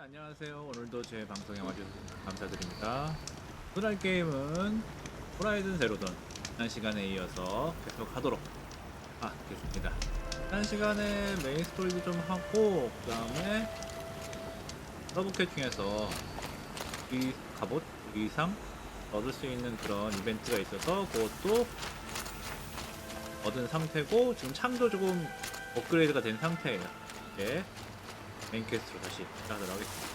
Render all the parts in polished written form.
안녕하세요. 오늘도 제 방송에 와주셔서 감사드립니다. 오늘 할 게임은 호라이즌 제로던 지난 시간에 이어서 계속 하도록 하겠습니다. 지난 시간에 메인 스토리도 좀 하고 그 다음에 서브퀘 중에서 이 갑옷 의상 얻을 수 있는 그런 이벤트가 있어서 그것도 얻은 상태고 지금 창도 조금 업그레이드가 된 상태예요. 이제 메인 퀘스트로 다시 시작하도록 하겠습니다.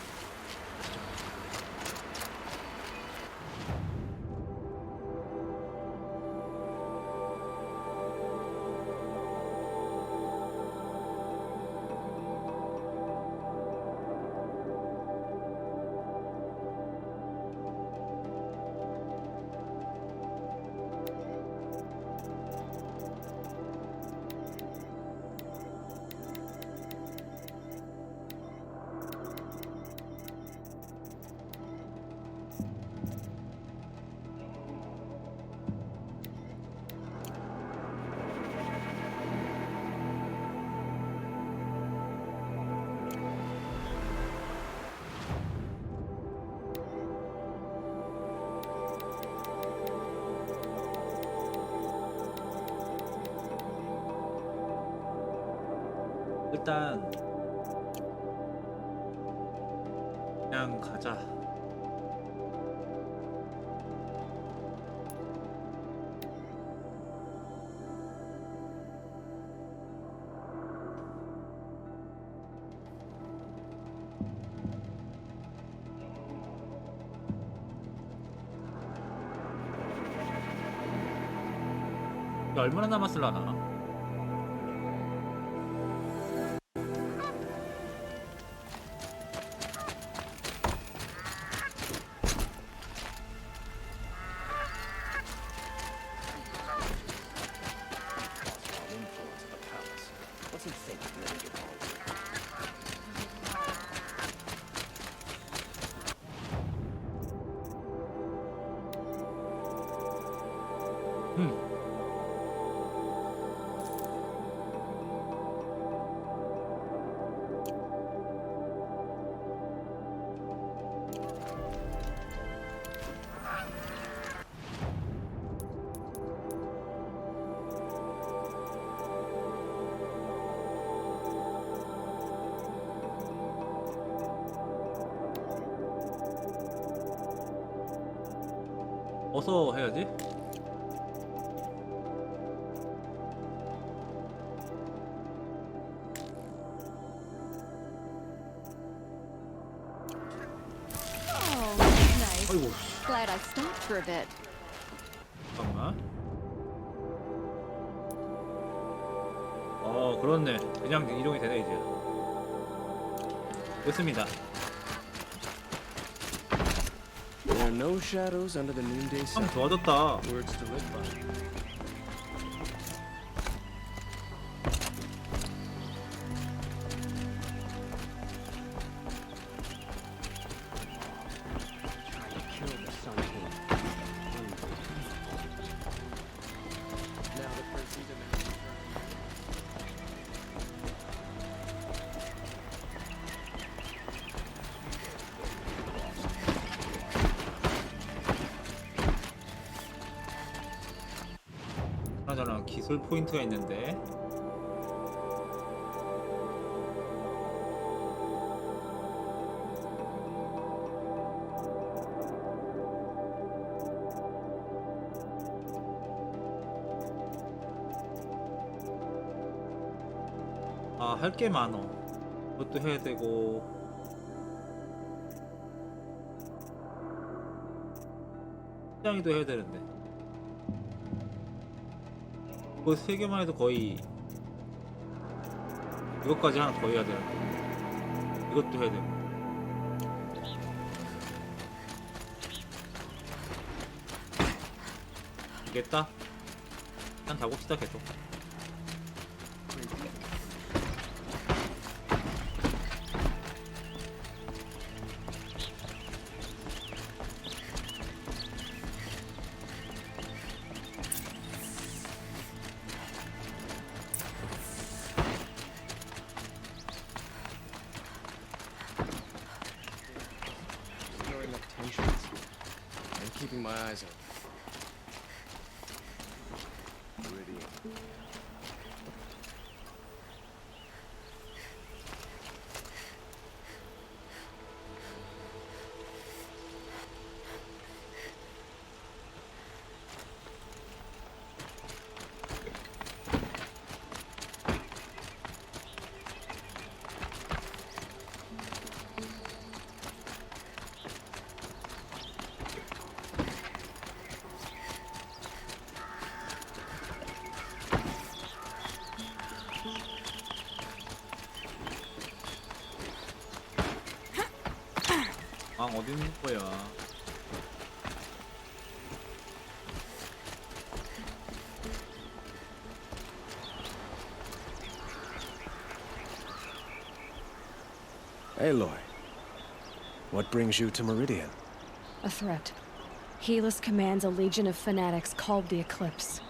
일단 그냥 가자. 이게 얼마나 남았을라나? 어서 해야지. Oh, nice. 아이고, Glad I stopped for a bit. 잠깐만. 그렇네. 그냥 이동이 되네 이제. 됐습니다. There are no shadows under the noonday 참 sun. 좋아졌다. Words to live by. Try to kill the Sun King. Now the Prince demands. 하나잖아. 기술 포인트가 있는데. 할 게 많어. 그것도 해야 되고. 시장이도 해야 되는데. 그거 3개만 해도 거의 이것까지 하나 더 해야 되는데 이것도 해야 되고 되겠다. 일단 다 봅시다. 계속 keeping my eyes open. Meridian. 아, 어디 있는 거야? Aloy, what brings you to Meridian? A threat. Helis commands a legion of fanatics called the Eclipse.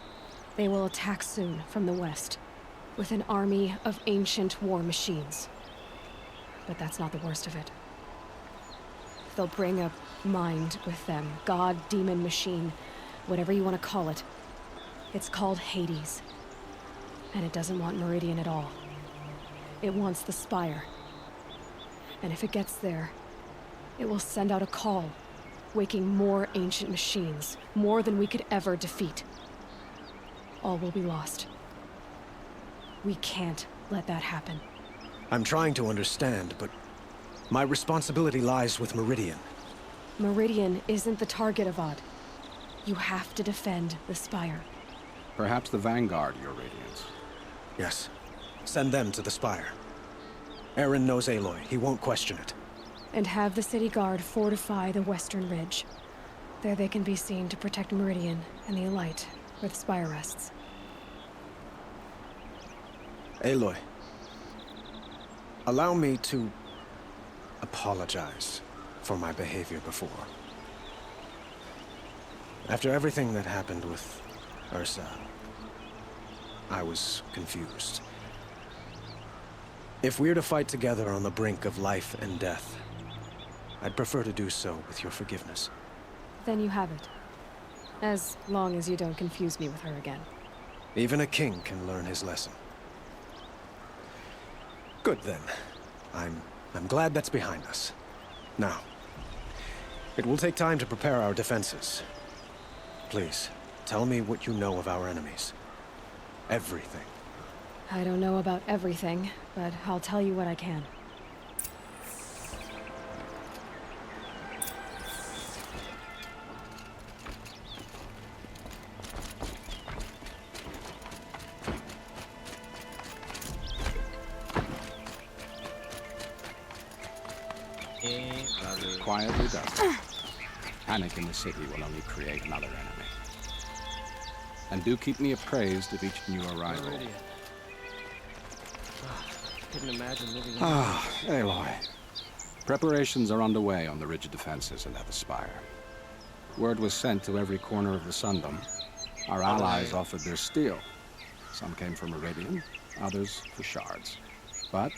They will attack soon from the west, with an army of ancient war machines. But that's not the worst of it. They'll bring a mind with them, god, demon, machine, whatever you want to call it. It's called Hades. And it doesn't want Meridian at all. It wants the Spire. And if it gets there, it will send out a call, waking more ancient machines, more than we could ever defeat. All will be lost. We can't let that happen. I'm trying to understand, but my responsibility lies with Meridian. Meridian isn't the target, Avad. You have to defend the Spire. Perhaps the Vanguard, Your Radiance. Yes. Send them to the Spire. Aaron knows Aloy. He won't question it. And have the city guard fortify the western ridge. There they can be seen to protect Meridian and the Elite, where the Spire rests. Aloy, allow me to apologize for my behavior before. After everything that happened with Ursa, I was confused. If we're to fight together on the brink of life and death, I'd prefer to do so with your forgiveness. Then you have it. As long as you don't confuse me with her again. Even a king can learn his lesson. Good then. I'm glad that's behind us. Now, it will take time to prepare our defenses. Please, tell me what you know of our enemies. Everything. I don't know about everything, but I'll tell you what I can. Quietly done. Panic in the city will only create another enemy. And do keep me appraised of each new arrival. Meridian. Couldn't imagine living in Aloy. Preparations are underway on the rigid defenses and at the Spire. Word was sent to every corner of the Sundom. Our allies offered their steel. Some came for Meridian, others for shards. But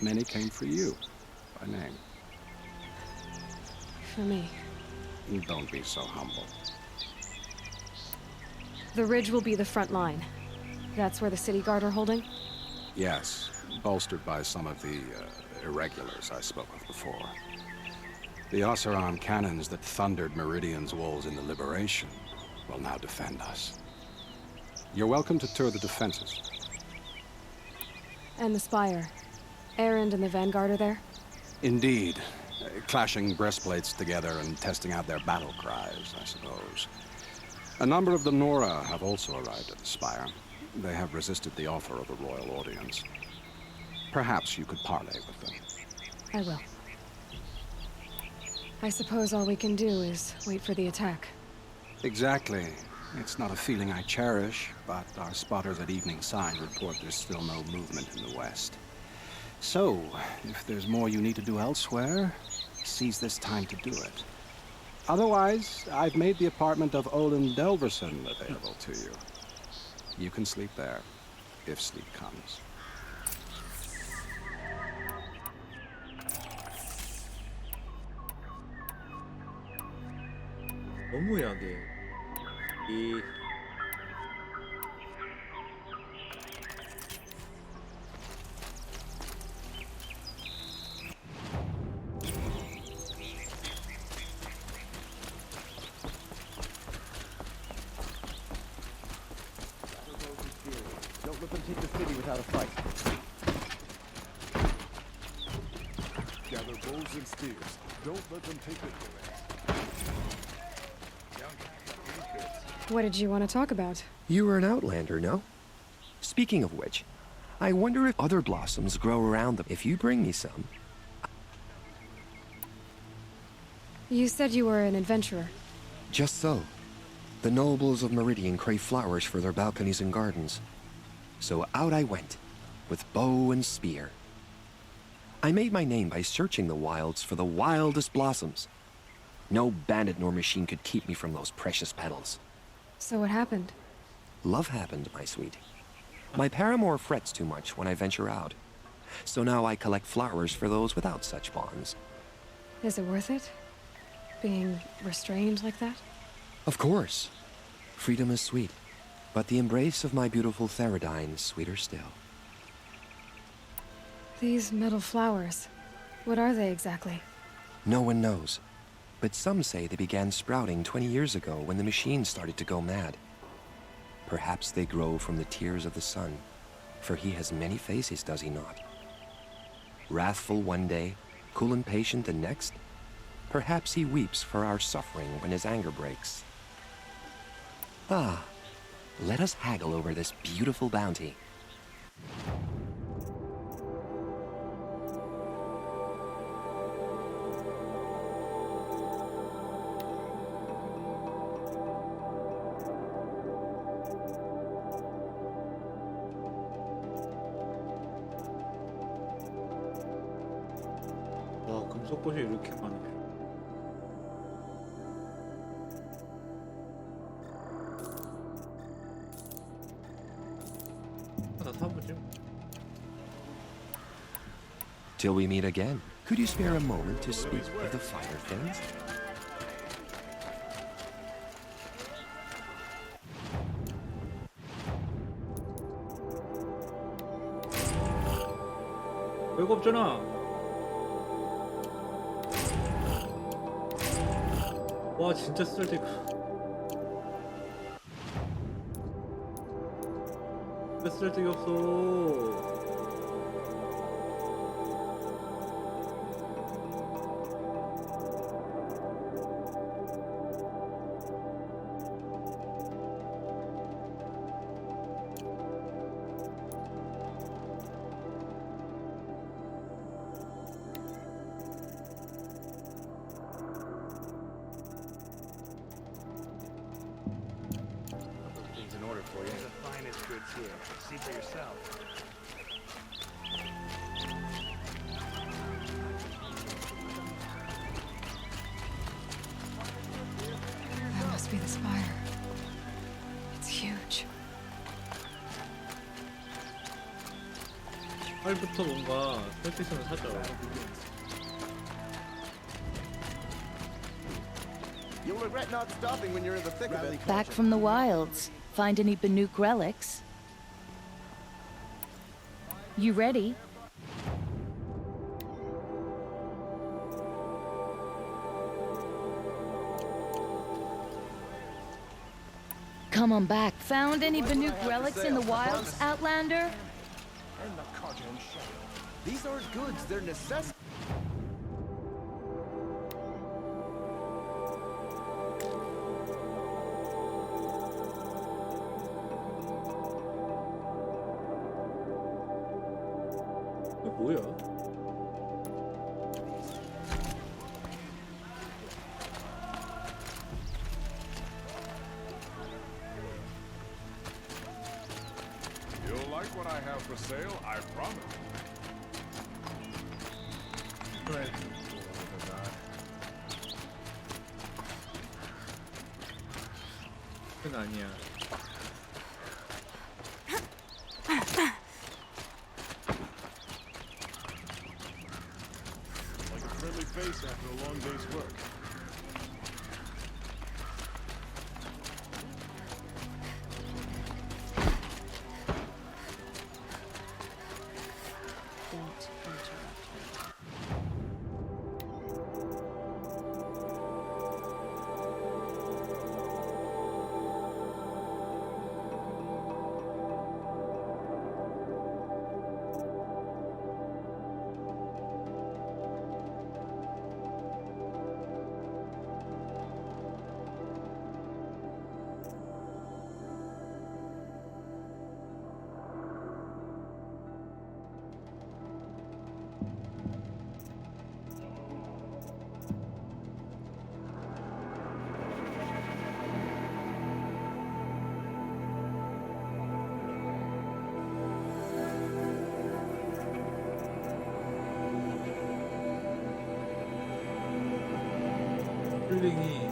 many came for you, by name. For me. Don't be so humble. The ridge will be the front line. That's where the city guard are holding? Yes, bolstered by some of the irregulars I spoke of before. The Oseram cannons that thundered Meridian's walls in the Liberation will now defend us. You're welcome to tour the defenses. And the Spire. Erend and the Vanguard are there? Indeed. Clashing breastplates together and testing out their battle cries, I suppose. A number of the Nora have also arrived at the Spire. They have resisted the offer of a royal audience. Perhaps you could parley with them. I will. I suppose all we can do is wait for the attack. Exactly. It's not a feeling I cherish, but our spotters at Evening Sign report there's still no movement in the west. So, if there's more you need to do elsewhere, seize this time to do it. Otherwise, I've made the apartment of Olin Delverson available to you. You can sleep there, if sleep comes. 너무 약해. 이 Don't let them take the city without a fight. Gather bows and spears. Don't let them take it away. What did you want to talk about? You were an outlander, no? Speaking of which, I wonder if other blossoms grow around them. If you bring me some, You said you were an adventurer. just so. The nobles of Meridian crave flowers for their balconies and gardens. So out I went, with bow and spear. I made my name by searching the wilds for the wildest blossoms. No bandit nor machine could keep me from those precious petals. So what happened? Love happened, my sweet. My paramour frets too much when I venture out. So now I collect flowers for those without such bonds. Is it worth it? Being restrained like that? Of course. Freedom is sweet, but the embrace of my beautiful Theridine is sweeter still. These metal flowers. What are they exactly? No one knows, but some say they began sprouting 20 years ago when the machines started to go mad. Perhaps they grow from the tears of the sun, for he has many faces, does he not? Wrathful one day, cool and patient the next. Perhaps he weeps for our suffering when his anger breaks. Ah, let us haggle over this beautiful bounty. 와, 금속꽃이 이렇게 많네. 다 사보지. Till we meet again, could you spare a moment to speak of the finer things? 별거 없잖아. 와, 진짜 쓸데가. 진짜 쓸데가 없어. Things in order for you. The finest goods here. See for yourself. That must be the spire. It's huge. 빨부터 뭔가 살 수 있으면 사자. You'll regret not stopping when you're in the thick of it. Back from the wilds. Find any Banuk relics? You ready? Come on back. Found any Banuk relics in the wilds, Outlander? And the Kajan shadow. These aren't goods, they're necessities. 이거 뭐야? You'll like what I have for sale, I promise. 그래. 그건 아니야. Like a friendly face after a long day's work. 힐링이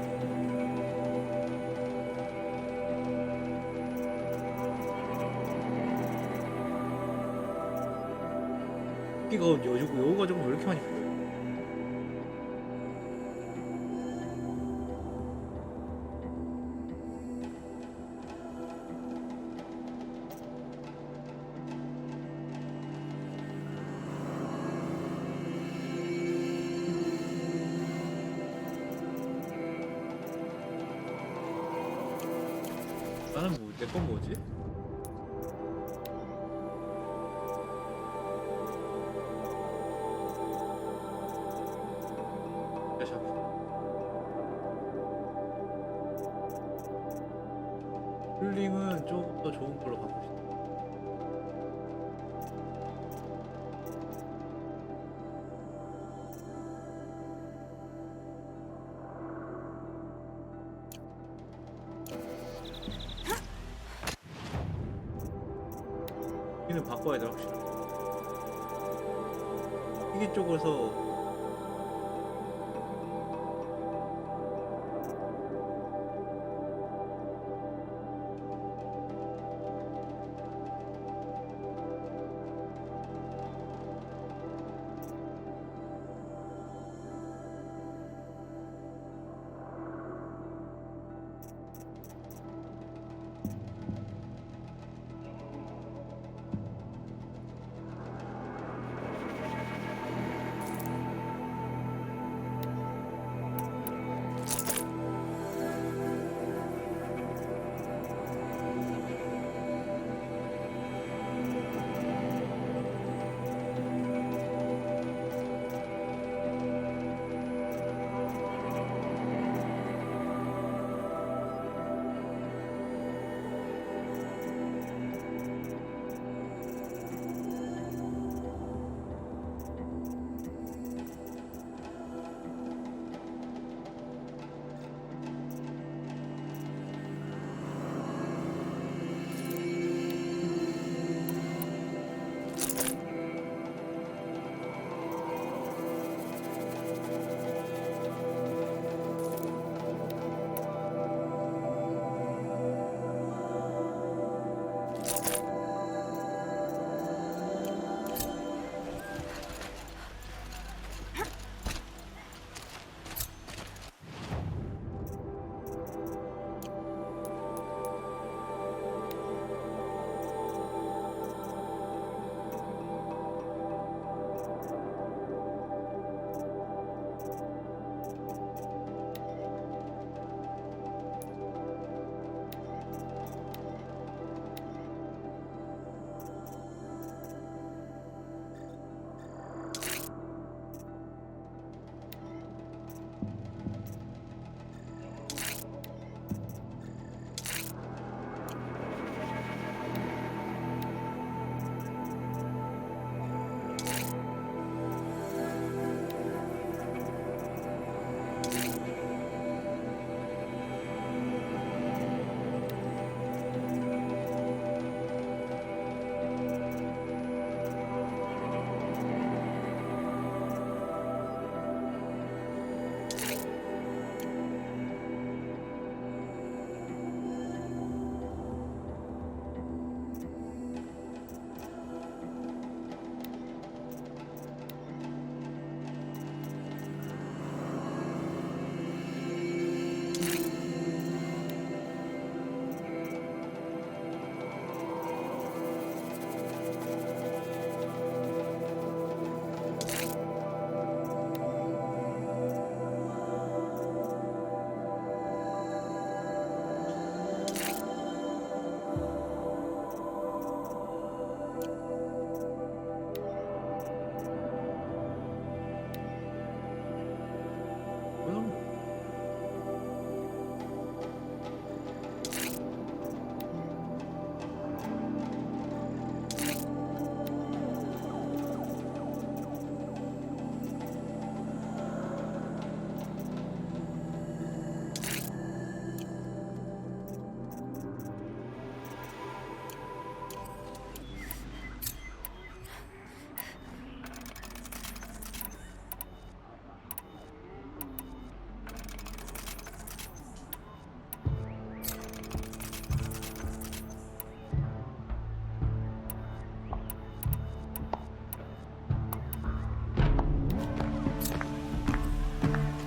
끼가 여우가 조금 왜 이렇게 많이 보여? 나는 뭐, 내 건 뭐지? 샤프. 힐링은 조금 더 좋은 걸로 바꿉시다. 여기는 바꿔야 돼 확실히. 이게 쪽에서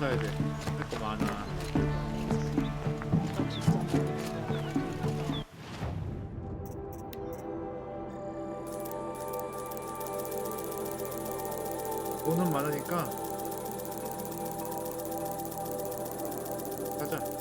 사야 돼. 할 거 많아. 돈은 많으니까 가자.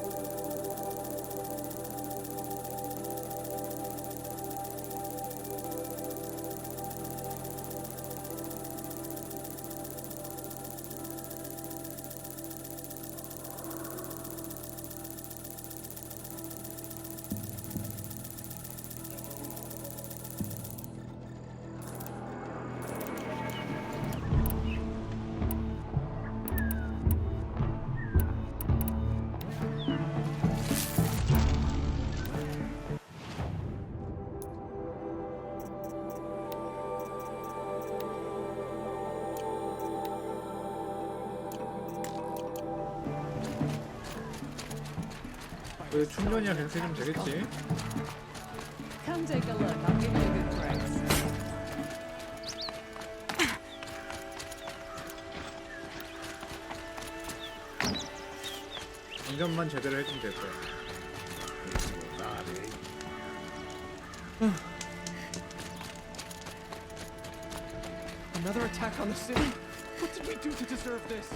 그 충전이야 갱세좀 되겠지? Come take a look. I'll give you a good price. 운전만 제대로 해주면 될 거야. Another attack on the city? What did we do to deserve this?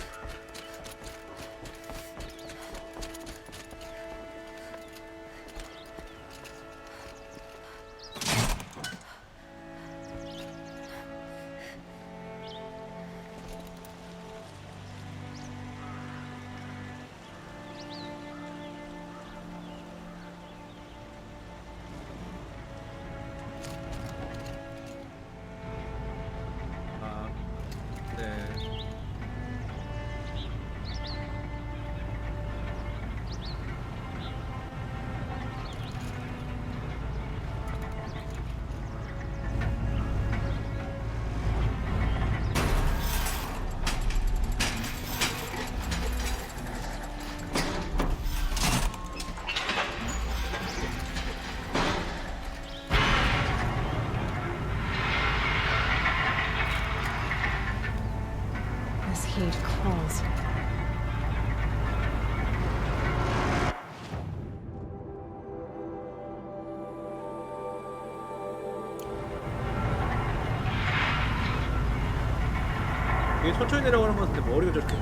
아, 네. This heat crawls. 이게 천천히 내려가는 것 같은데 머리가 저렇게.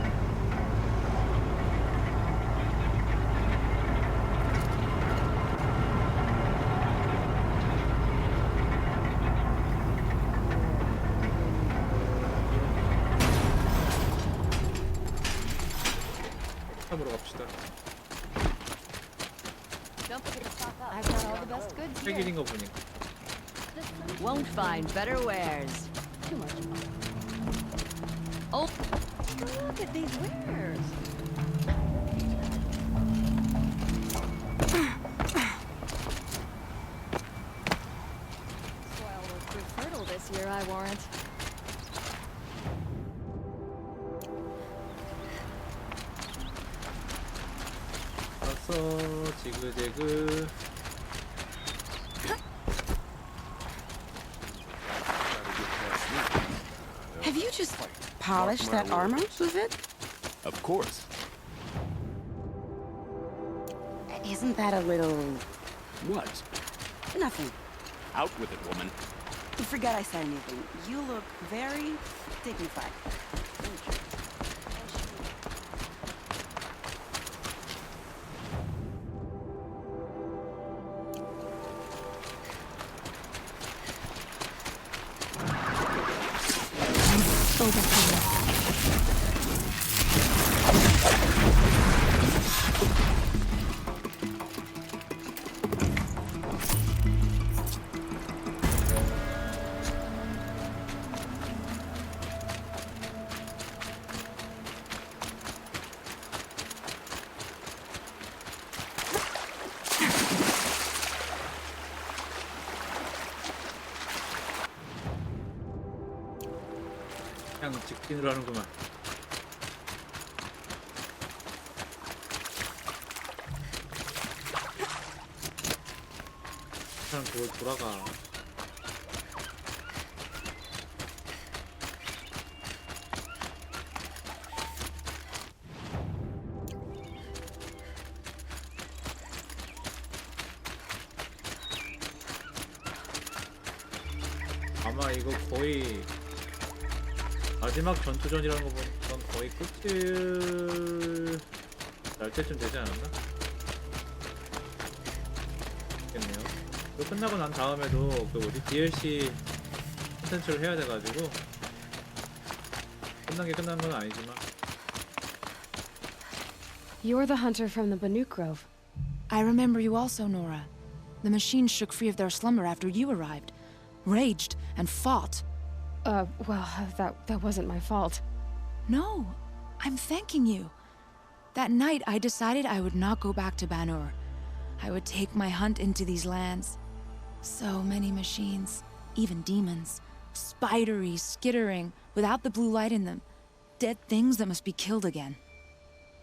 함으로 갑시다. I've got all the best goods here. 책임인 거 보니까. Won't find better wares. Too much fun. Oh, look at these wares. Soil will prove fertile this year, I warrant. 왔어, 지그재그. Have you just polished that armor with it? Of course. Isn't that a little... What? nothing? Out with it, woman. Forget I said anything. You look very dignified. 그냥 직진으로 하는구만. 그냥 그걸 돌아가. 아마 이거 거의 마지막 전투전이라는 거 보면 거의 끝을 날 때쯤 되지 않았나? 모르겠네요. 이거 끝나고 난 다음에도 그 뭐지 DLC 콘텐츠를 해야 돼가지고 끝난 게 끝난 건 아니지만. You're the hunter from the Banuk Grove. I remember you also, Nora. The machines shook free of their slumber after you arrived, raged and fought. Well, that wasn't my fault. No, I'm thanking you. That night, I decided I would not go back to Banur. I would take my hunt into these lands. So many machines, even demons. Spidery, skittering, without the blue light in them. Dead things that must be killed again.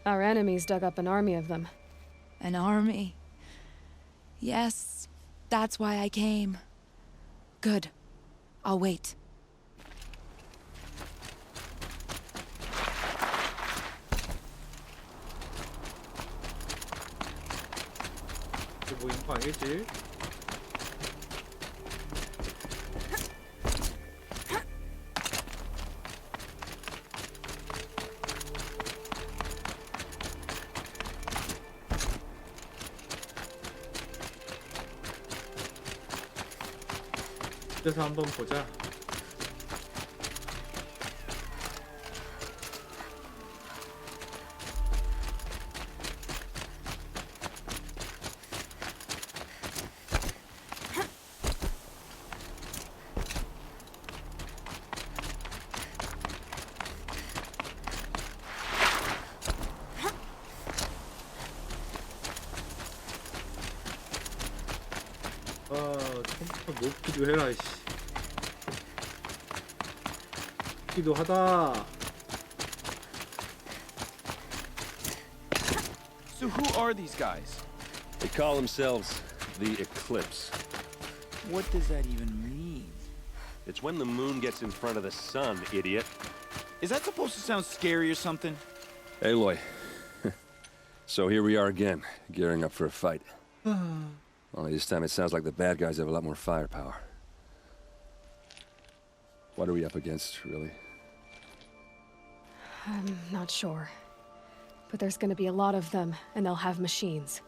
Our enemies dug up an army of them. An army. Yes, that's why I came. Good. I'll wait. 뭐 인포 아니겠지? 그래서 한번 보자. 컴퓨터 높기도 해라, 이씨. 높기도 하다. So who are these guys? They call themselves the Eclipse. What does that even mean? It's when the moon gets in front of the sun, idiot. Is that supposed to sound scary or something? Aloy. So here we are again, gearing up for a fight. Only this time it sounds like the bad guys have a lot more firepower. What are we up against, really? I'm not sure. But there's gonna be a lot of them, and they'll have machines.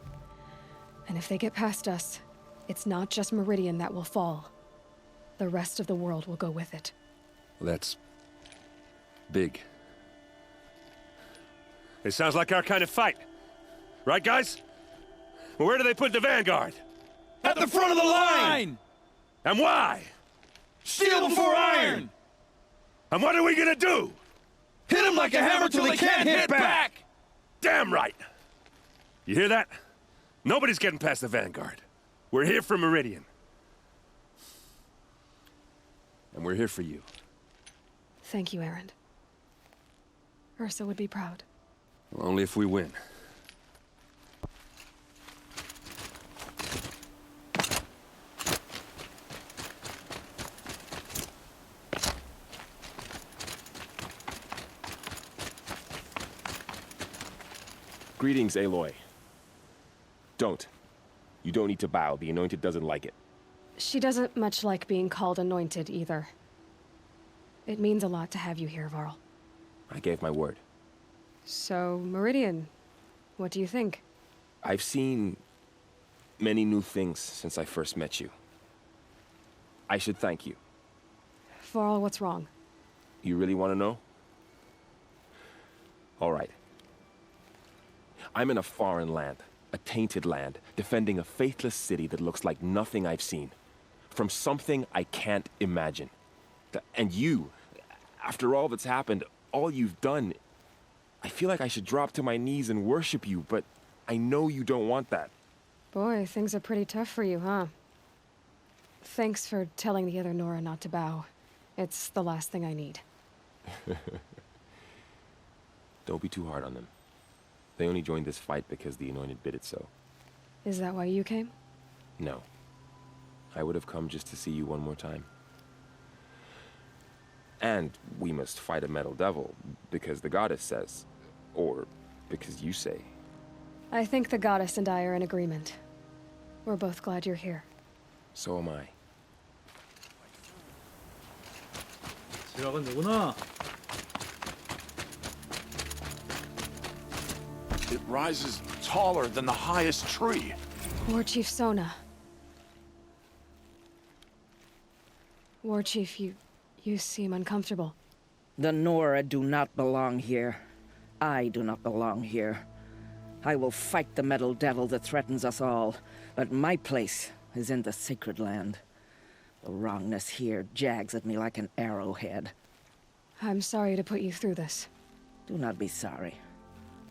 And if they get past us, it's not just Meridian that will fall. The rest of the world will go with it. Well, that's big. It sounds like our kind of fight. Right, guys? Well, where do they put the vanguard? At the front of the line! And why? Steel before iron! And what are we gonna do? Hit them like a hammer till they can't hit back! Damn right! You hear that? Nobody's getting past the vanguard. We're here for Meridian. And we're here for you. Thank you, Erend. Ursa would be proud. Well, only if we win. Greetings, Aloy. Don't. You don't need to bow. The Anointed doesn't like it. She doesn't much like being called anointed, either. It means a lot to have you here, Varl. I gave my word. So, Meridian, what do you think? I've seen many new things since I first met you. I should thank you. Varl, what's wrong? You really want to know? All right. I'm in a foreign land, a tainted land, defending a faithless city that looks like nothing I've seen. From something I can't imagine. And you, after all that's happened, all you've done, I feel like I should drop to my knees and worship you, but I know you don't want that. Boy, things are pretty tough for you, huh? Thanks for telling the other Nora not to bow. It's the last thing I need. Don't be too hard on them. They only joined this fight because the Anointed bid it so. Is that why you came? No. I would have come just to see you one more time. And we must fight a metal devil, because the goddess says. Or because you say. I think the goddess and I are in agreement. We're both glad you're here. So am I. 유학은 누구나? It rises taller than the highest tree. War Chief Sona. War Chief, you seem uncomfortable. The Nora do not belong here. I do not belong here. I will fight the metal devil that threatens us all, but my place is in the sacred land. The wrongness here jags at me like an arrowhead. I'm sorry to put you through this. Do not be sorry.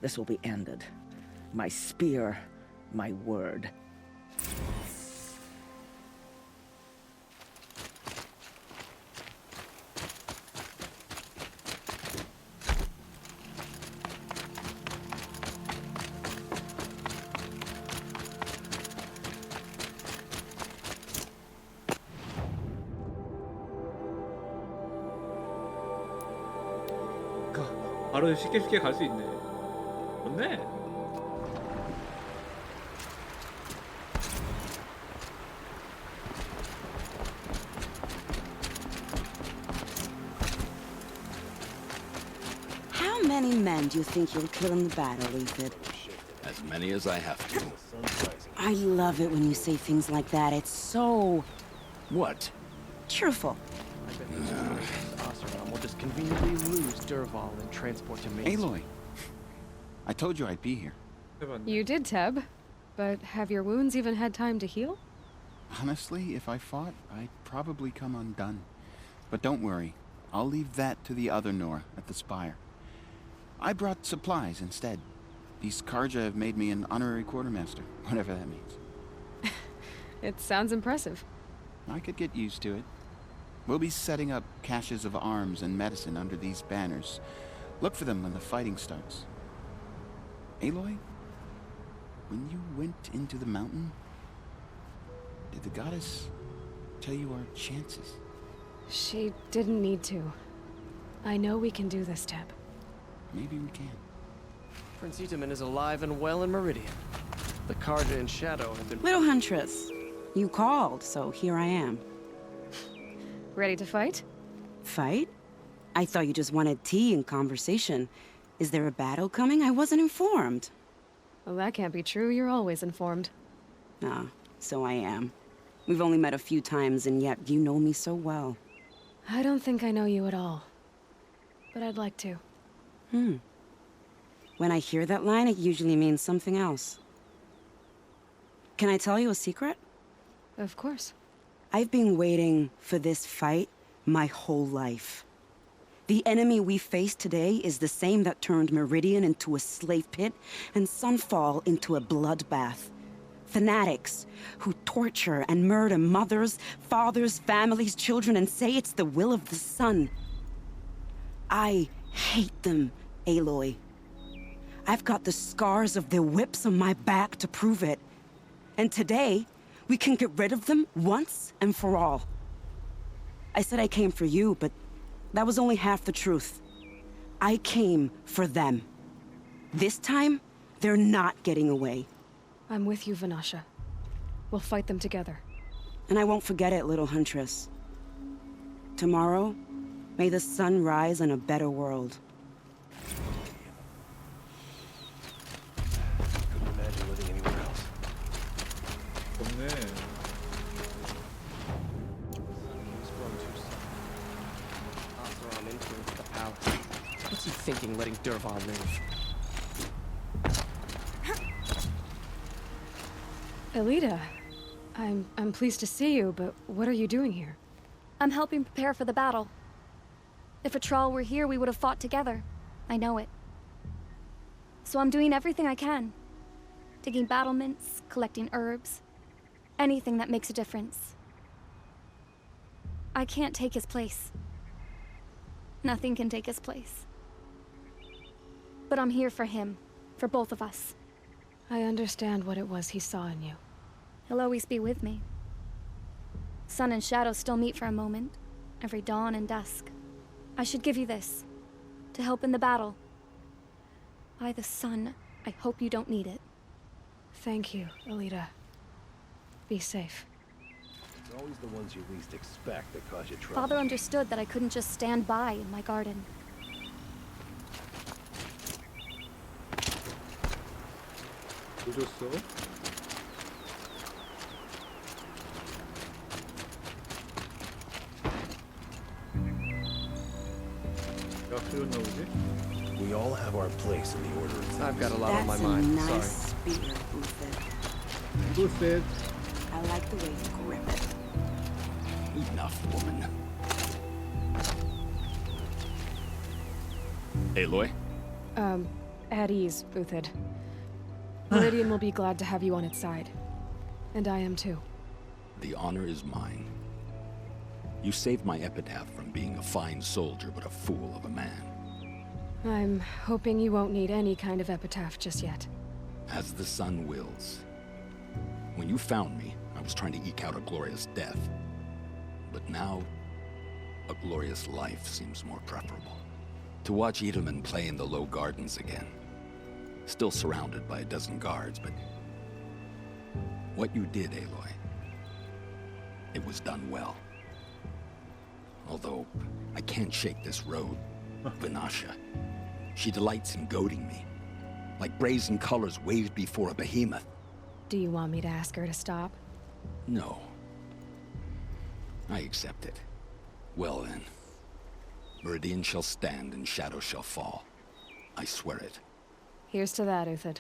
This will be ended. My spear, my word. 바로 쉽게 갈 수 있네. 좋네. How many men do you think you'll kill in the battle, Ethan? As many as I have to. I love it when you say things like that. It's so... What? cheerful. We'll just conveniently lose Durval and transport to Maine. Aloy, I told you I'd be here. You did, Teb. But have your wounds even had time to heal? Honestly, if I fought, I'd probably come undone. But don't worry, I'll leave that to the other Nora at the Spire. I brought supplies instead. These Karja have made me an honorary quartermaster, whatever that means. It sounds impressive. I could get used to it. We'll be setting up caches of arms and medicine under these banners. Look for them when the fighting starts. Aloy, when you went into the mountain, did the goddess tell you our chances? She didn't need to. I know we can do this, Teb. Maybe we can. Prince Itaman is alive and well in Meridian. The Karja and Shadow have been... Little Huntress, you called, so here I am. Ready to fight? Fight? I thought you just wanted tea and conversation. Is there a battle coming? I wasn't informed. Well, that can't be true. You're always informed. Ah, so I am. We've only met a few times, and yet you know me so well. I don't think I know you at all. But I'd like to. When I hear that line, it usually means something else. Can I tell you a secret? Of course. I've been waiting for this fight my whole life. The enemy we face today is the same that turned Meridian into a slave pit and Sunfall into a bloodbath. Fanatics who torture and murder mothers, fathers, families, children, and say it's the will of the sun. I hate them, Aloy. I've got the scars of their whips on my back to prove it. And today, we can get rid of them once and for all. I said I came for you, but that was only half the truth. I came for them. This time, they're not getting away. I'm with you, Vanasha. We'll fight them together. And I won't forget it, little Huntress. Tomorrow, may the sun rise in a better world. Couldn't imagine living anywhere else. 좋네. Oseram influenced the palace. What's he thinking, letting Durval live? Elita, I'm pleased to see you, but what are you doing here? I'm helping prepare for the battle. If a Thrall were here, we would have fought together. I know it. So I'm doing everything I can. Digging battlements, collecting herbs. Anything that makes a difference. I can't take his place. Nothing can take his place. But I'm here for him. For both of us. I understand what it was he saw in you. He'll always be with me. Sun and Shadow still meet for a moment. Every dawn and dusk. I should give you this. To help in the battle. By the sun, I hope you don't need it. Thank you, Elita. Be safe. It's always the ones you least expect that cause you trouble. Father understood that I couldn't just stand by in my garden. 뭐 줬어? 약수 줬나 보지? We all have our place in the order of things. I've got a lot on my That's mind. a nice Sorry. spear, Uther. Who said? I like the way you grip it. Enough, woman. Aloy? At ease, Uthid. Meridian will be glad to have you on its side. And I am too. The honor is mine. You saved my epitaph from being a fine soldier but a fool of a man. I'm hoping you won't need any kind of epitaph just yet. As the sun wills. When you found me, I was trying to eke out a glorious death. But now, a glorious life seems more preferable. To watch Edelman play in the low gardens again. Still surrounded by a dozen guards, but... what you did, Aloy, it was done well. Although, I can't shake this road, Vanasha. She delights in goading me. Like brazen colors waved before a behemoth. Do you want me to ask her to stop? No. I accept it. Well then. Meridian shall stand and shadow shall fall. I swear it. Here's to that, Uthid.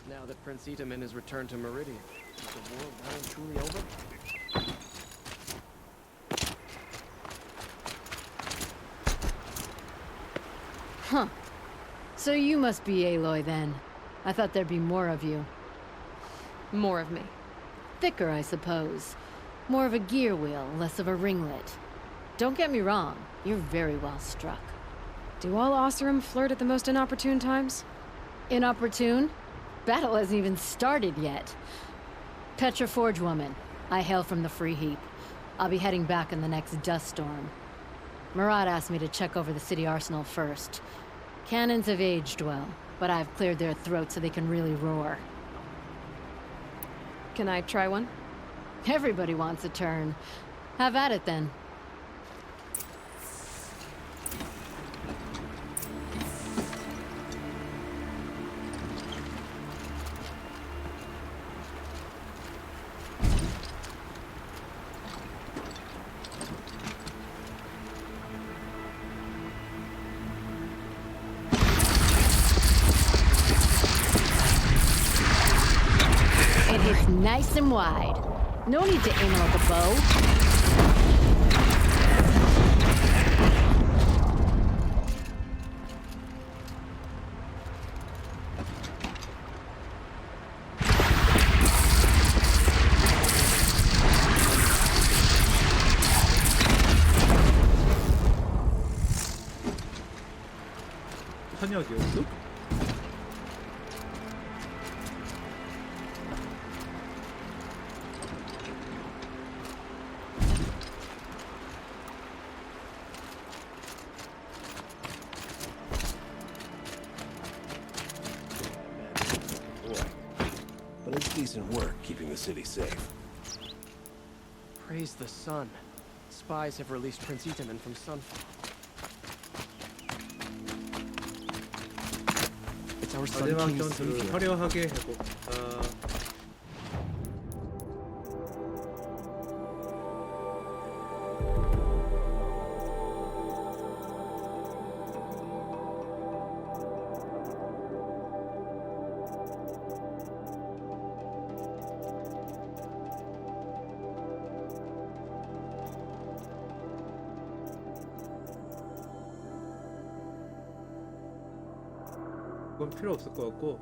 Now that Prince Itamen has returned to Meridian, is the war well and truly over? Huh. So you must be Aloy then. I thought there'd be more of you. More of me. Thicker, I suppose. More of a gear wheel, less of a ringlet. Don't get me wrong, you're very well struck. Do all Oseram flirt at the most inopportune times? Inopportune? Battle hasn't even started yet. Petra Forge woman. I hail from the Free Heap. I'll be heading back in the next dust storm. Marat asked me to check over the city arsenal first. Cannons have aged well, but I've cleared their throats so they can really roar. Can I try one? Everybody wants a turn. Have at it then. It hits nice and wide. No need to aim like a bow. 현역이었어? But it's decent work keeping the city safe. Praise the sun. Spies have released Prince Itamen from Sunfall. It's our Sun 마지막 King's 전투를 savior. 화려하게 해볼까? 그건 필요 없을 것 같고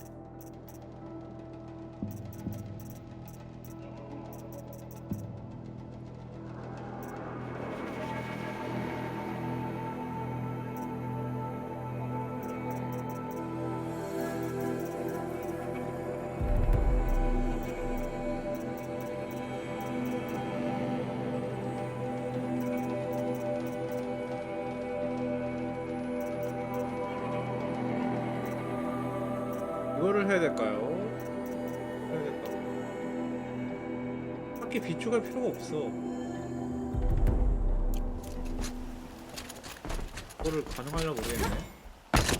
이거를 해야 될까요? 해야 될까? 그렇게 비축할 필요가 없어. 그거를 가능하려고 모르겠네.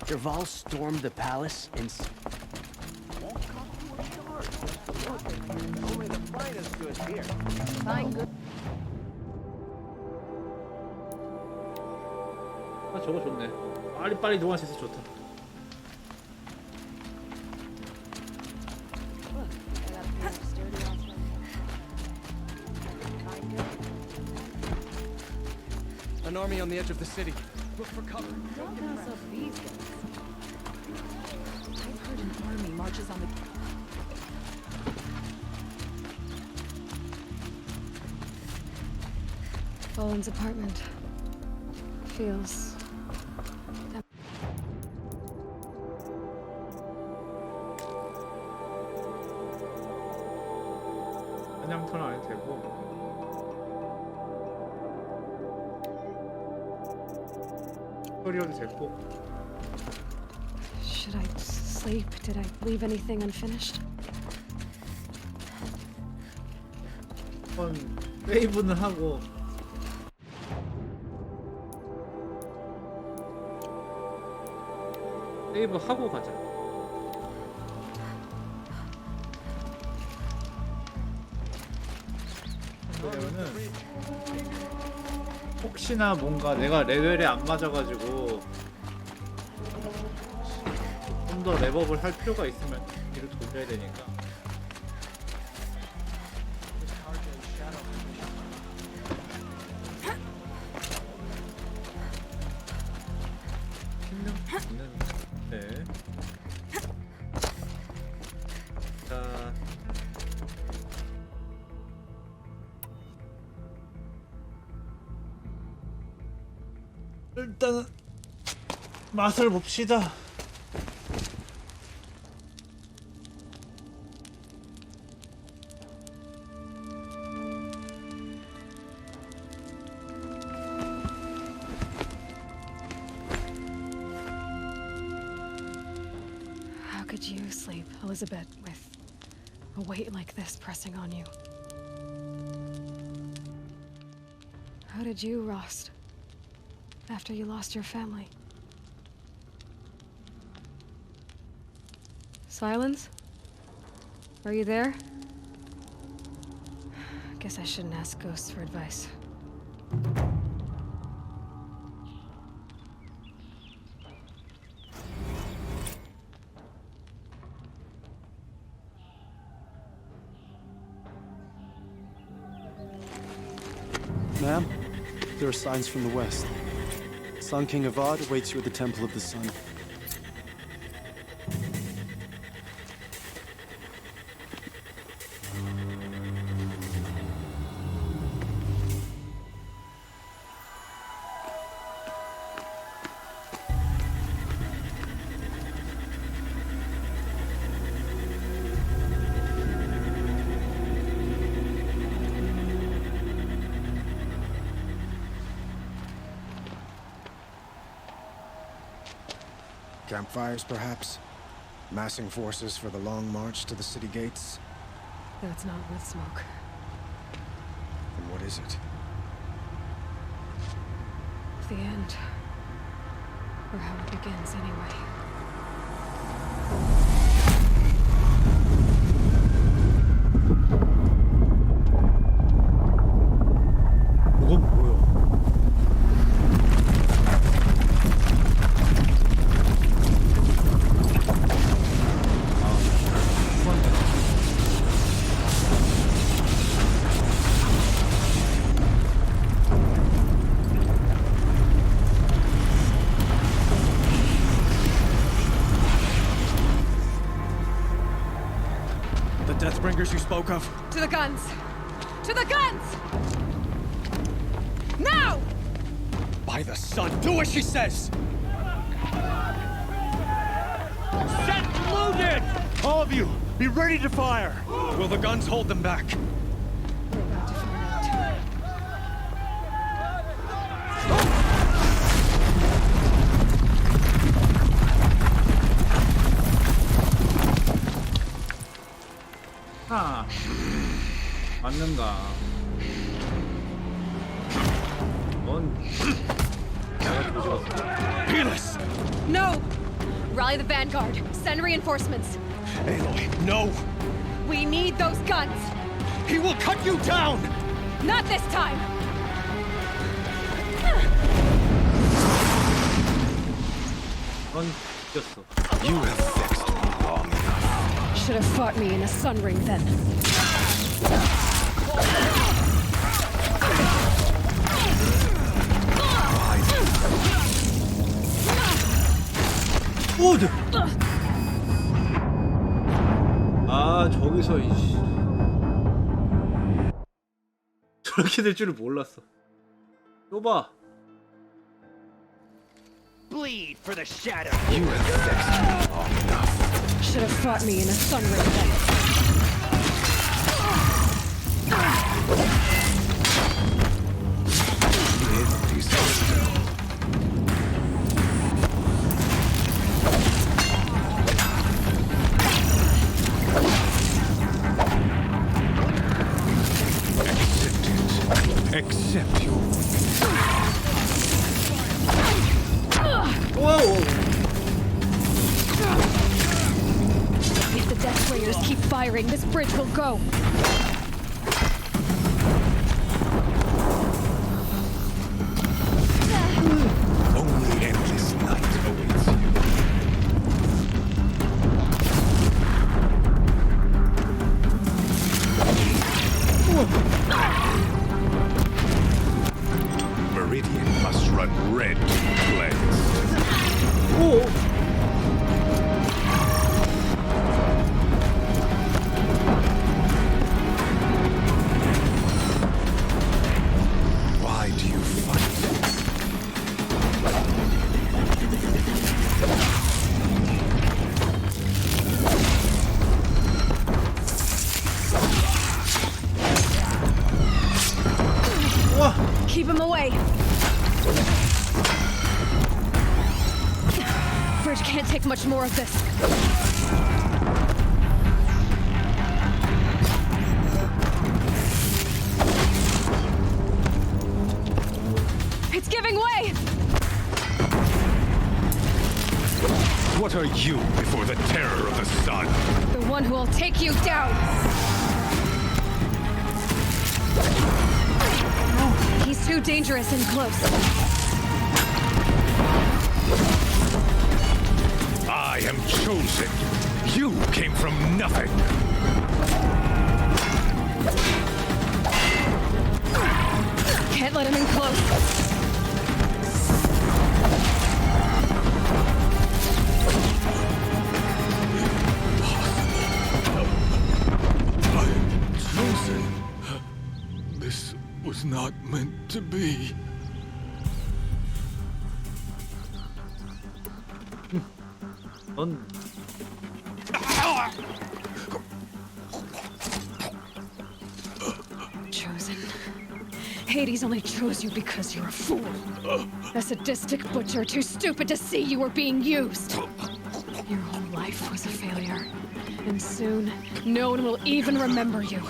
Derval stormed the palace and... Only the finest goods here. Fine good. 아 저거 좋네. 빨리 노안 있어 좋다. An army on the edge of the city. Look for cover. Don't pass up these guys. I've heard an army marches on the... Bowen's apartment. Feels... 한양터는 안 해도 되고. 스토리어도 됐고. Should I sleep? Did I leave anything unfinished? 한번 세이브는 하고. 세이브 하고 가자. 왜냐면은 혹시나 뭔가 내가 레벨에 안 맞아가지고 좀 더 랩업을 할 필요가 있으면 뒤로 돌려야 되니까. 네. 자. 일단은 맛을 봅시다. How could you sleep, Elizabeth, with a weight like this pressing on you? How did you, Rost? After you lost your family. Silence? Are you there? Guess I shouldn't ask ghosts for advice. Ma'am, there are signs from the west. Sun King Avad awaits you at the Temple of the Sun. Campfires, perhaps? Massing forces for the long march to the city gates? That's not with smoke. Then what is it? The end. Or how it begins, anyway. 그건 뭐야? The Deathbringers you spoke of? To the guns! To the guns! Now! By the sun, do as she says! Set loaded! All of you, be ready to fire! Will the guns hold them back? We're about to find out. 아. 맞는가? 넌 내가 조직었어. No! Rally the vanguard. Send reinforcements. Aloy, no! We need those guns. He will cut you down! Not this time! 넌 죽였어. You have vexed me long enough. Should have fought me in a sun ring then. 오드. 아 저기서 이씨. 저렇게 될 줄을 몰랐어. 좁아. Bleed for the shadow. You have vexed me long enough. Should have fought me in a sun ring then. Accept you. Whoa! If the Death Raiders keep firing, this bridge will go. Only endless night awaits you. Meridian must run red to cleanse. Why do you fight? Keep him away. Bridge can't take much more of this. It's giving way! What are you before the terror of the sun? The one who will take you down! He's too dangerous and close. I am chosen. You came from nothing. Can't let him in close. This was not meant to be. 넌 Chosen. Hades only chose you because you're a fool. A sadistic butcher too stupid to see you were being used. Your whole life was a failure. And soon, no one will even remember you.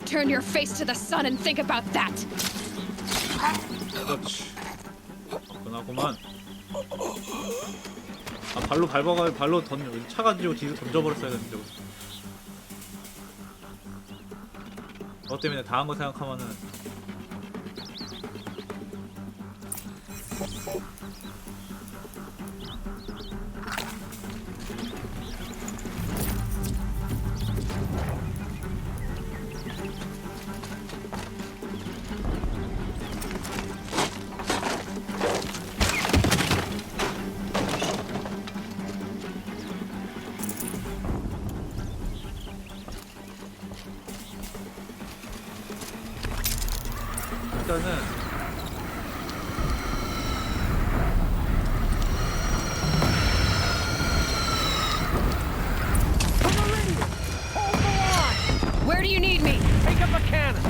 Turn your face to the sun and think about that! 그렇지. 그나구만. 아 발로 밟아가 발로 차가지고 뒤로 던져버렸어야 되는데. 너 때문에 당한 거 생각하면은. 일단은 Where do you need me? Take up a cannon!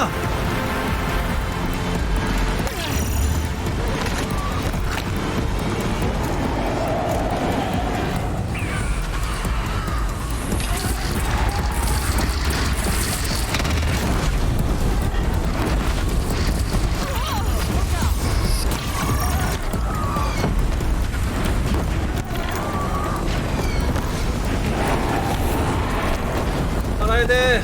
아! 살아야 돼.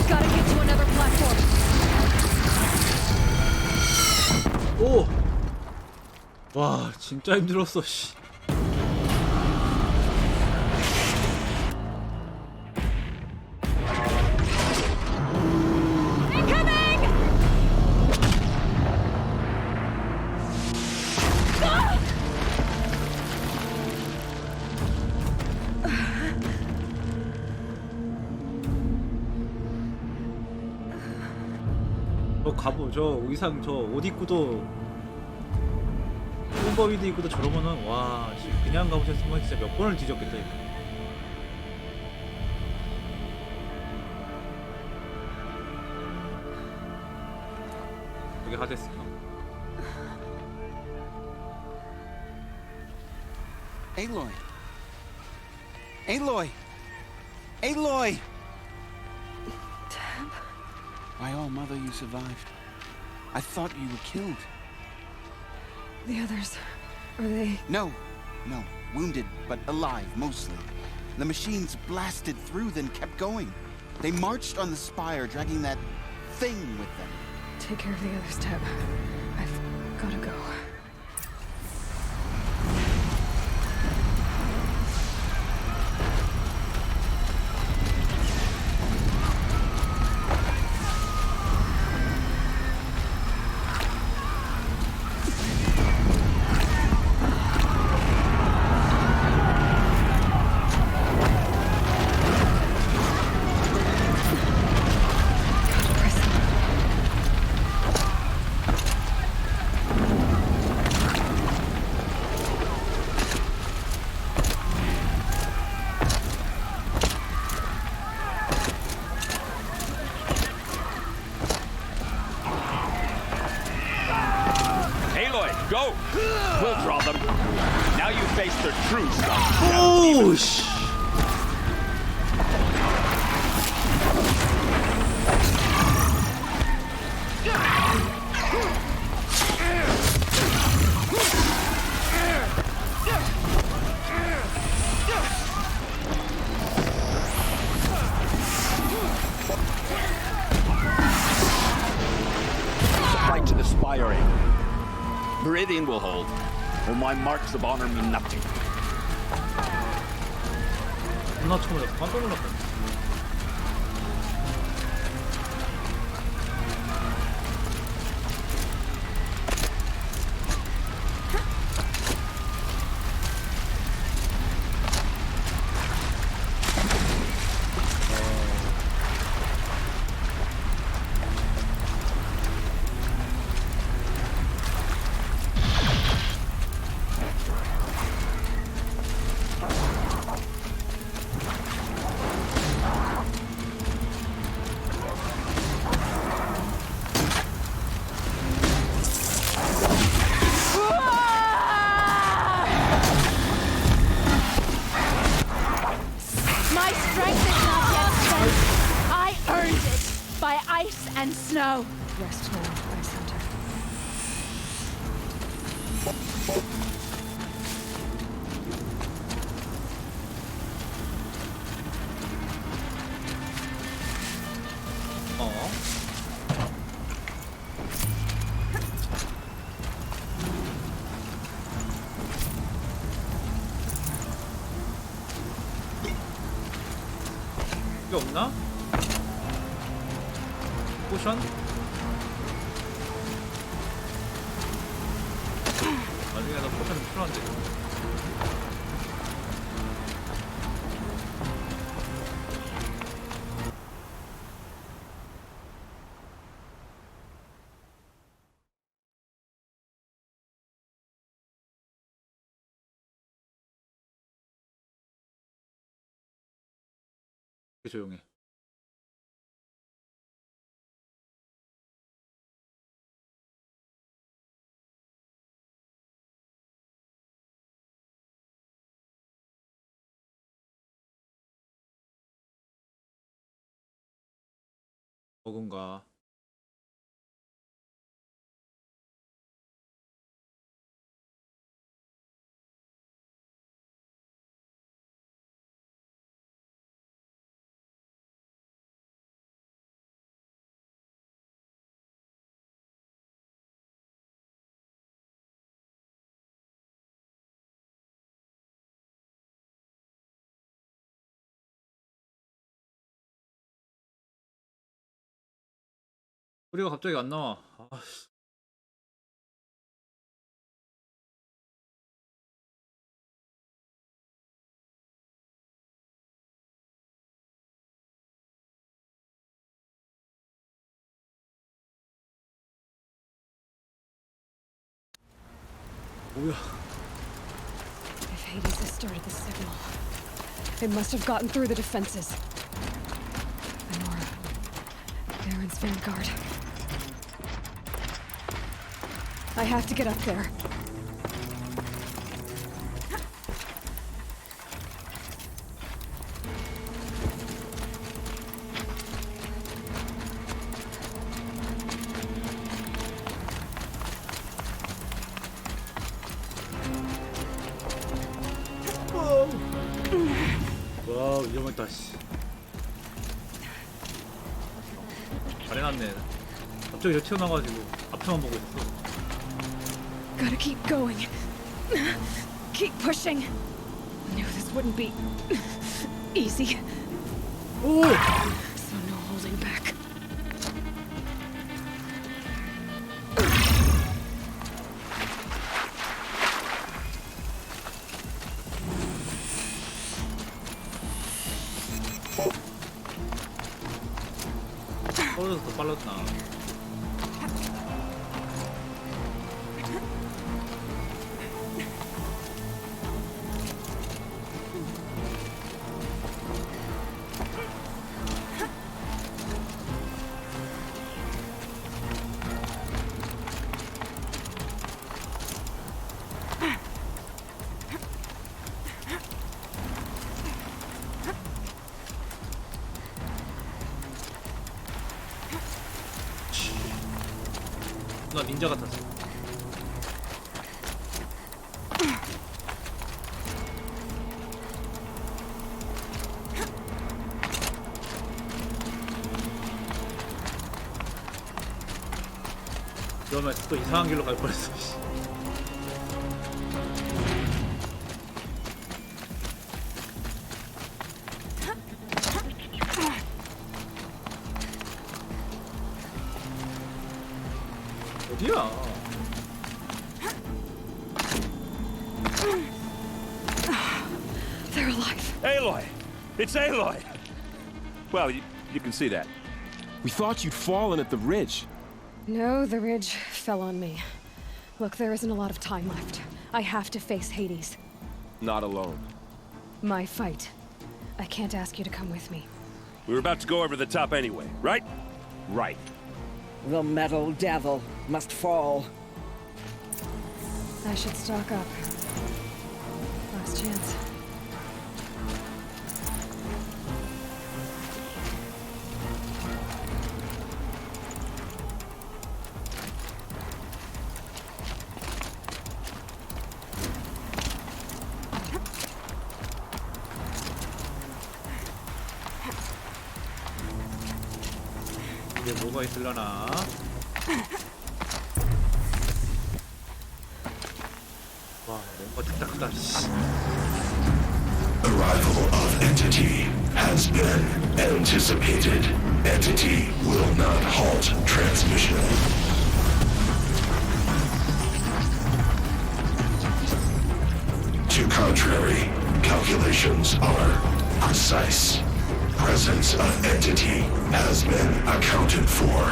Gotta get to another platform. 오! 와, 진짜 힘들었어, 씨. 저 갑옷, 저 의상, 저 옷 입고도 오버위드 입고도 저러면은 와, 씨, 그냥 가보셨으면 진짜 몇 번을 뒤졌겠다 이거. 여기 하데스가. Aloy! Aloy! Aloy! My all mother, you survived. I thought you were killed. The others, are they? No, wounded, but alive, mostly. The machines blasted through, then kept going. They marched on the spire, dragging that thing with them. Take care of the others, Tab. I've gotta go. Go! We'll draw them. Now you face their true self. Oh, 씨. Fight to the spire, Aloy. Meridian will hold, or my marks of honor mean nothing. 겁나 처음에 깜짝 놀랐다. And snow. Rest now, Ice Hunter. 이게 없나? 포션? 나중에 나 포션이 필요한데. 되게 조용해. 버그인가? 소리가 갑자기 안 나와. 아씨. 뭐야? If Hades has started the signal, it must have gotten through the defenses. Nora, Baron's vanguard. I have to get up there. 와우, 위험했다, 씨. 잘해놨네. 갑자기 저 튀어나와가지고 앞에만 보고 있어. Gotta keep going. Keep pushing. Knew this wouldn't be easy. 오! So no holding back. 떨어져서 더 빨랐나? 나 닌자 같았어. 그러면 또 이상한 길로 갈 뻔했어. 씨. 어디야? They're alive. Aloy! It's Aloy! Well, you can see that. We thought you'd fallen at the ridge. No, the ridge fell on me. Look, there isn't a lot of time left. I have to face Hades. Not alone. My fight. I can't ask you to come with me. We were about to go over the top anyway, right? Right. The metal devil must fall. I should stock up. Last chance. 이게 뭐가 있을려나? 와, 뭔가 딱딱하다. 씨. Arrival of entity has been anticipated. Entity will not halt transmission. To contrary, calculations are precise. Presence of entity has been accounted for.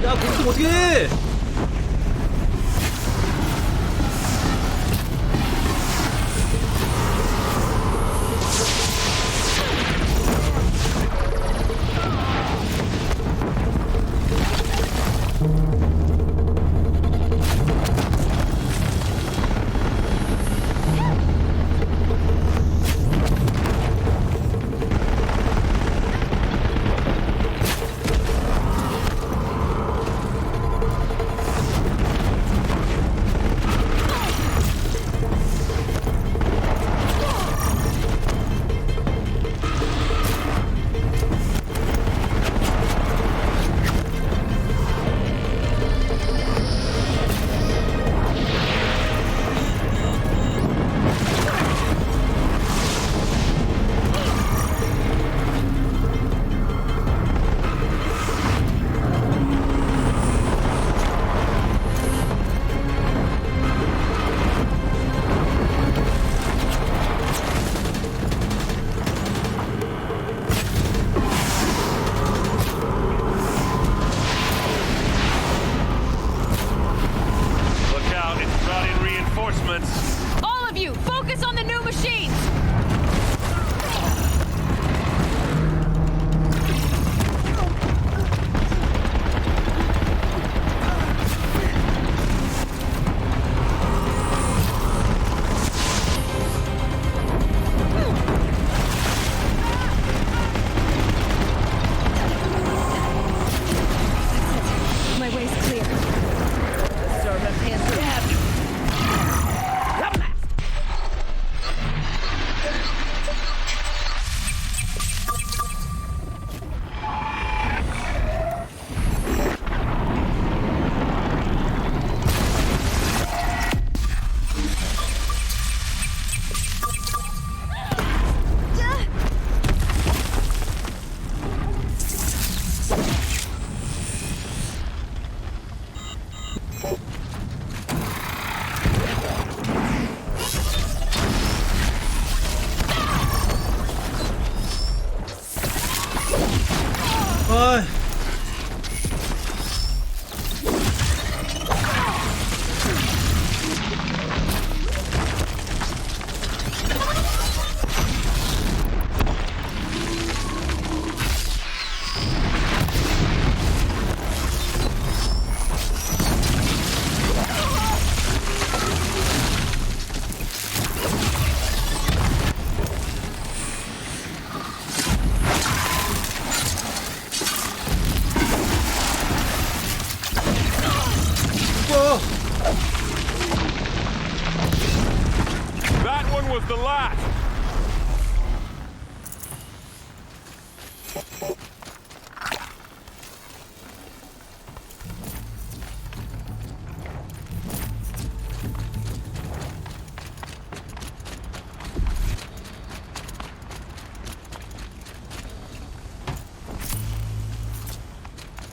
야, 거기서 어떻게 해? All of you, focus on the new machines! My way's clear. Serve that hand to have. 어이. That one was the last.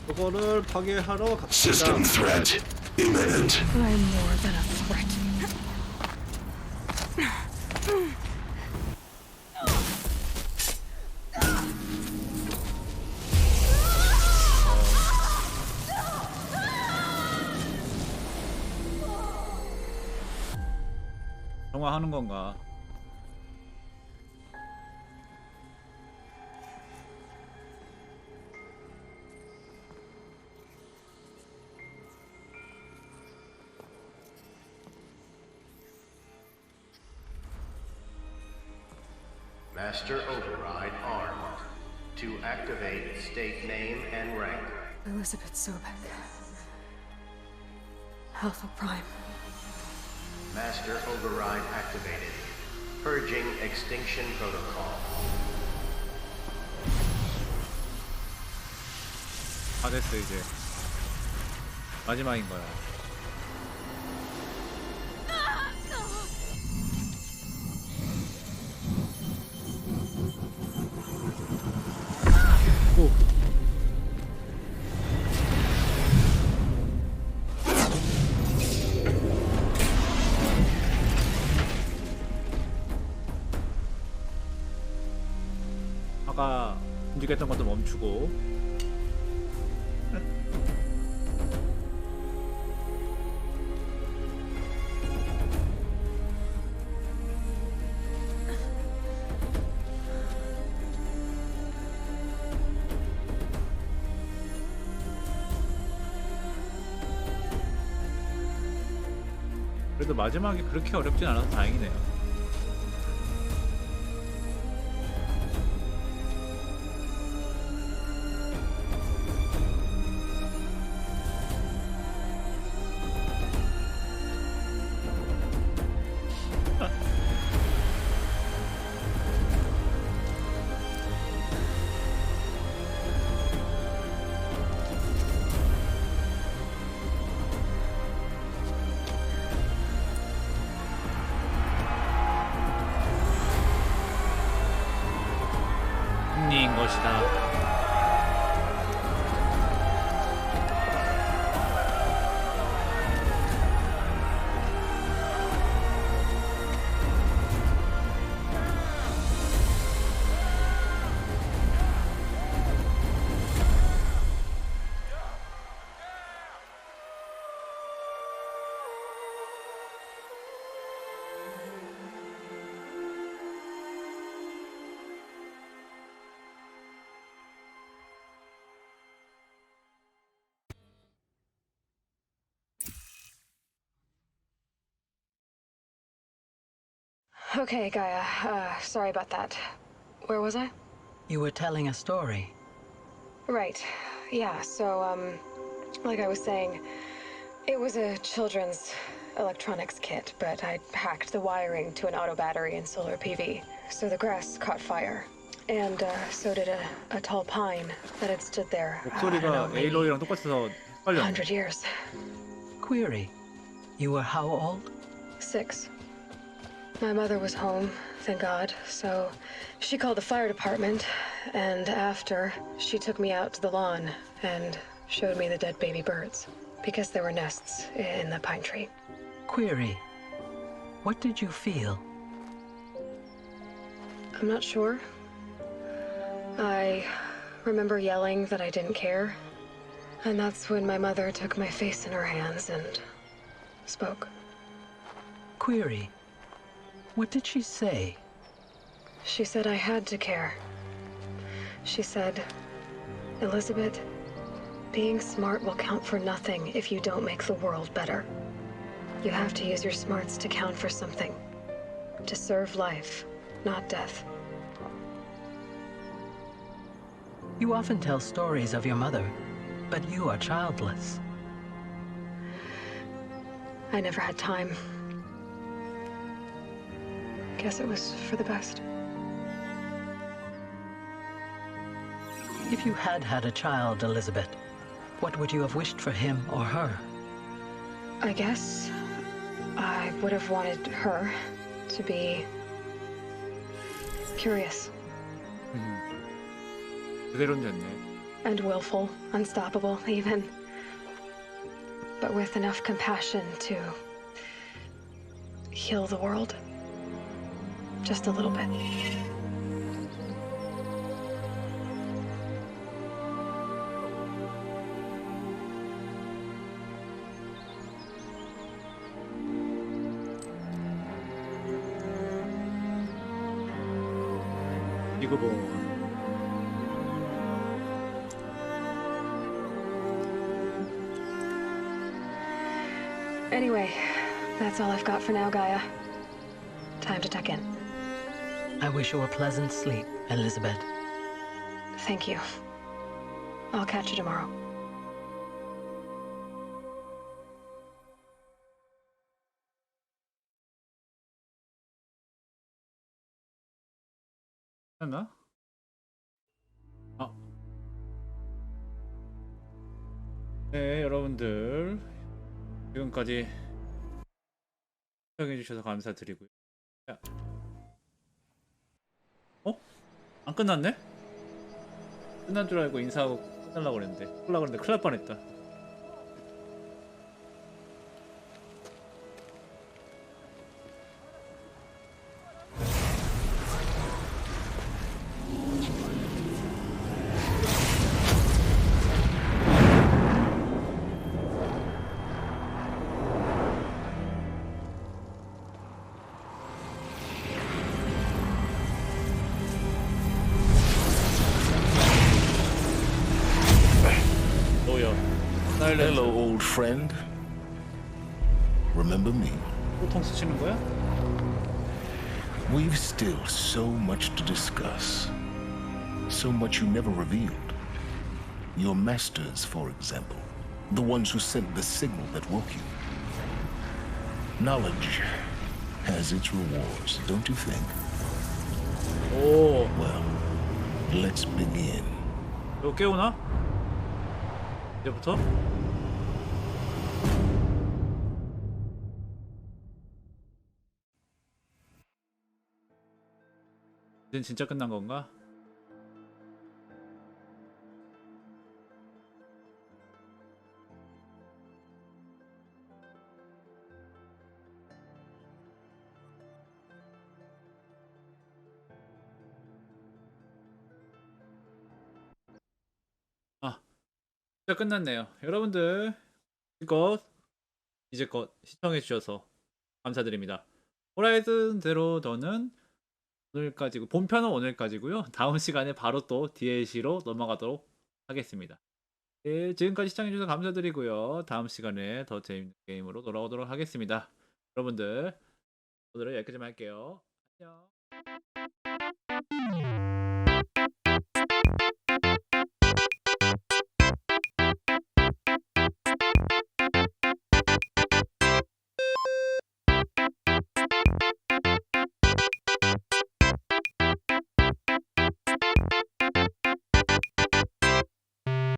저거를 파괴하러 갑니다. System threat imminent. I'm more than a threat. 정화하는 건가? Master override armed. To activate, state name and rank. Elizabeth Sobek. Alpha Prime. Master override activated. Purging extinction protocol. 다 됐어 이제. 마지막인 거야. 오. 아까 움직였던 것도 멈추고. 그래도 마지막이 그렇게 어렵진 않아서 다행이네요. 승리인 것이다. Okay, Gaia. Sorry about that. Where was I? You were telling a story. Right. Yeah, so, like I was saying, it was a children's electronics kit, but I'd hacked the wiring to an auto battery and solar PV. So the grass caught fire. And, so did a tall pine that had stood there. 목소리가 에이로이랑 똑같아서 헷갈렸네. 100 years. Query. You were how old? 6. My mother was home, thank God, so she called the fire department, and after, she took me out to the lawn and showed me the dead baby birds, because there were nests in the pine tree. Query. What did you feel? I'm not sure. I remember yelling that I didn't care, and that's when my mother took my face in her hands and spoke. Query. What did she say? She said I had to care. She said, Elizabeth, being smart will count for nothing if you don't make the world better. You have to use your smarts to count for something. To serve life, not death. You often tell stories of your mother, but you are childless. I never had time. Guess it was for the best. If you had had a child, Elizabeth, what would you have wished for him or her? I guess I would have wanted her to be curious. 그대로는 됐네. And willful, unstoppable, even. But with enough compassion to heal the world. Just a little bit. 지구본. Anyway, that's all I've got for now, Gaia. Time to tuck in. I wish you a pleasant sleep, Elizabeth. Thank you. I'll catch you tomorrow. 했나? 네, 여러분들 지금까지 시청해주셔서 감사드리고요. 야. 안 끝났네? 끝난 줄 알고 인사하고 끝내려고 그랬는데 큰일 날 뻔했다. Hello, old friend. Remember me? 호통수 치는 거야? We've still so much to discuss. So much you never revealed. Your masters, for example. The ones who sent the signal that woke you. Knowledge has its rewards, don't you think? 오. Well, let's begin. 이거 깨우나? 이제부터? 이젠 진짜 끝난 건가? 진짜 끝났네요. 여러분들 이제껏 시청해주셔서 감사드립니다. 호라이즌 제로 던은 오늘까지고, 본편은 오늘까지고요. 다음 시간에 바로 또 DLC로 넘어가도록 하겠습니다. 네, 지금까지 시청해주셔서 감사드리고요. 다음 시간에 더 재밌는 게임으로 돌아오도록 하겠습니다. 여러분들 오늘은 여기까지만 할게요. 안녕.